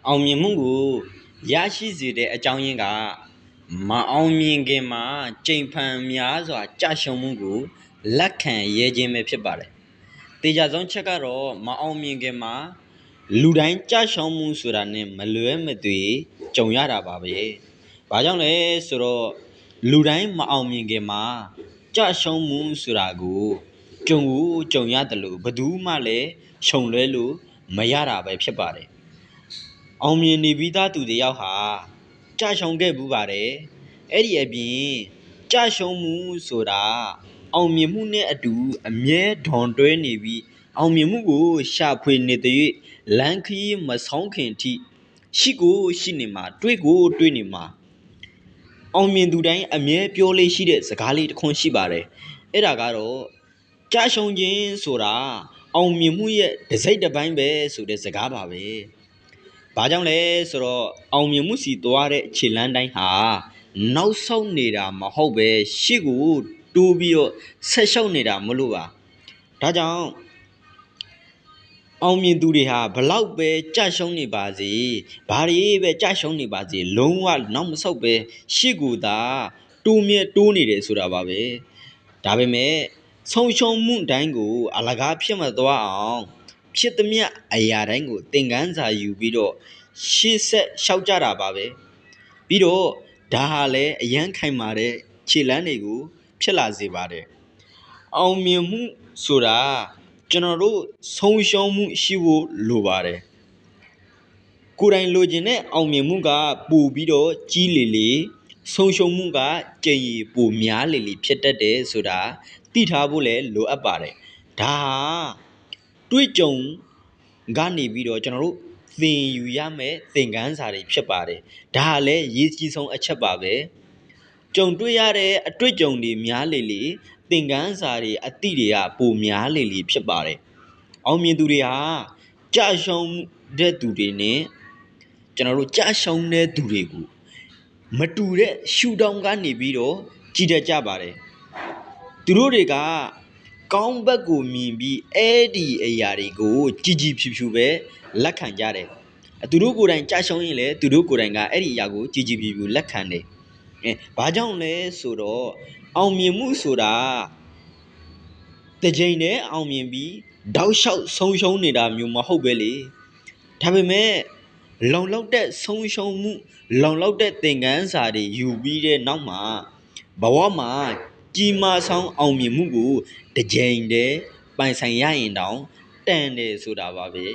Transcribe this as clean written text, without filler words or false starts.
အောင်မြင်မှုကိုရရှိစေတဲ့အကြောင်းရင်းကမအောင်မြင်ခင်မှာကြိမ်ဖန်များစွာကြာရှုံးမှုကိုလက်ခံရဲခြင်းပဲဖြစ်ပါတယ်။တေချာဆုံးချက်ကတော့မအောင်မြင်ခင်မှာလူတိုင်းကြာရှုံးမှုဆိုတာနဲ့မလွဲမသွေကြုံရတာပါပဲ။ဘာကြောင့်လဲဆိုတော့လူတိုင်းမအောင်မြင်ခင်မှာကြာရှုံးမှုဆိုတာကိုကြုံရတယ်လို့ဘယ်သူမှလည်းရှုံလွဲလို့မရတာပဲဖြစ်ပါတယ်။အောင်မြင်နေပြီးသားသူတယောက်ဟာကြာရှုံးခဲ့ဘူးပါတယ်အဲ့ဒီအပြင်ကြာရှုံးမှုဆိုတာအောင်မြင်မှုနဲ့အတူအမြဲဒွန်တွဲနေပြီးအောင်မြင်မှုကိုရှာဖွေနေတဲ့၍လမ်းခရီးမဆောင်ခင်အထိရှိနေမှာတွေးနေမှာအောင်မြင်သူတိုင်းအမြဲပြောလေးရှိတဲ့စကားလေးတစ်ခွန်းရှိပါတယ်အဲ့ဒါကတော့ကြာရှုံးခြင်းဆိုတာအောင်မြင်မှုရဲ့တစ်စိတ်တစ်ပိုင်းပဲဆိုတဲ့စကားပါပဲ။ဘာကြောင့်လဲဆိုတော့အောင်မြင်မှုစီသွားတဲ့ခြေလမ်းတိုင်းဟာနောက်ဆုတ်နေတာမဟုတ်ပဲရှေ့ကိုတိုးပြီးတော့ဆက်လျှောက်နေတာမလို့ပါ။ဒါကြောင့်အောင်မြင်သူတွေဟာဘလောက်ပဲကြာရှုံးနေပါစေဘာတွေပဲကြာရှုံးနေပါစေလုံးဝနောက်မဆုတ်ပဲရှေ့ကိုသာတိုးနေတယ်ဆိုတာပါပဲ။ဒါပေမဲ့ဆုံးရှုံးမှုတိုင်းကိုအလကားဖြစ်မသွားအောင်ဖြစ်သမျှအရာတိုင်းကိုသင်ခန်းစာယူပြီးတော့ရှေ့ဆက်လျှောက်ကြတာပါပဲပြီးတော့ဒါဟာလည်းအရန်ခိုင်မာတဲ့ခြေလမ်းတွေကိုဖြစ်လာစေပါတယ်အောင်မြင်မှုဆိုတာကျွန်တော်တို့ဆုံးရှုံးမှုရှိဖို့လိုပါတယ်ကိုယ်တိုင်လိုချင်တဲ့အောင်မြင်မှုကပိုပြီးတော့ကြီးလေဆုံးရှုံးမှုကကြိမ်ရီပိုများလေဖြစ်တတ်တယ်ဆိုတာသိထားဖို့လည်းလိုအပ်ပါတယ်ဒါဟာတွေ့ကြုံကနေပြီးတော့ကျွန်တော်တို့သင်ယူရမယ့်သင်ခန်းစာတွေဖြစ်ပါတယ်ဒါကလည်းရေးကြီးဆုံးအချက်ပါပဲကြုံတွေ့ရတဲ့အတွေ့အကြုံတွေများလေသင်ခန်းစာတွေအသည့်တွေကပိုများလေဖြစ်ပါတယ်အောင်မြင်သူတွေဟာကြာရှုံးတဲ့သူတွေနဲ့ကျွန်တော်တို့ကြာရှုံးတဲ့သူတွေကိုမတူတဲ့ရှူတောင်းကနေပြီးတော့ကြည်တတ်ကြပါတယ်သူတို့တွေကကောင်းဘက်ကိုမြင်ပြီးအဲ့ဒီအရာတွေကိုကြည်ဖြူဖြူပဲလက်ခံကြတယ်သူတို့ကိုယ်တိုင်ကြာရှုံးရင်လည်းသူတို့ကိုယ်တိုင်ကအဲ့ဒီအရာကိုကြည်ဖြူဖြူလက်ခံတယ်ဘာကြောင့်လဲဆိုတော့အောင်မြင်မှုဆိုတာတစ်ချိန်တည်းအောင်မြင်ပြီးတောက်လျှောက်ဆုံးရှုံးနေတာမျိုးမဟုတ်ပဲလေဒါပေမဲ့လုံလောက်တဲ့ဆုံးရှုံးမှုလုံလောက်တဲ့သင်ခန်းစာတွေယူပြီးတဲ့နောက်မှာဘဝမှာကြီးမားဆောင်အောင်မြင်မှုကိုတစ်ချိန်တည်းပိုင်ဆိုင်ရရင်တောင်တန်တယ်ဆိုတာပါပဲ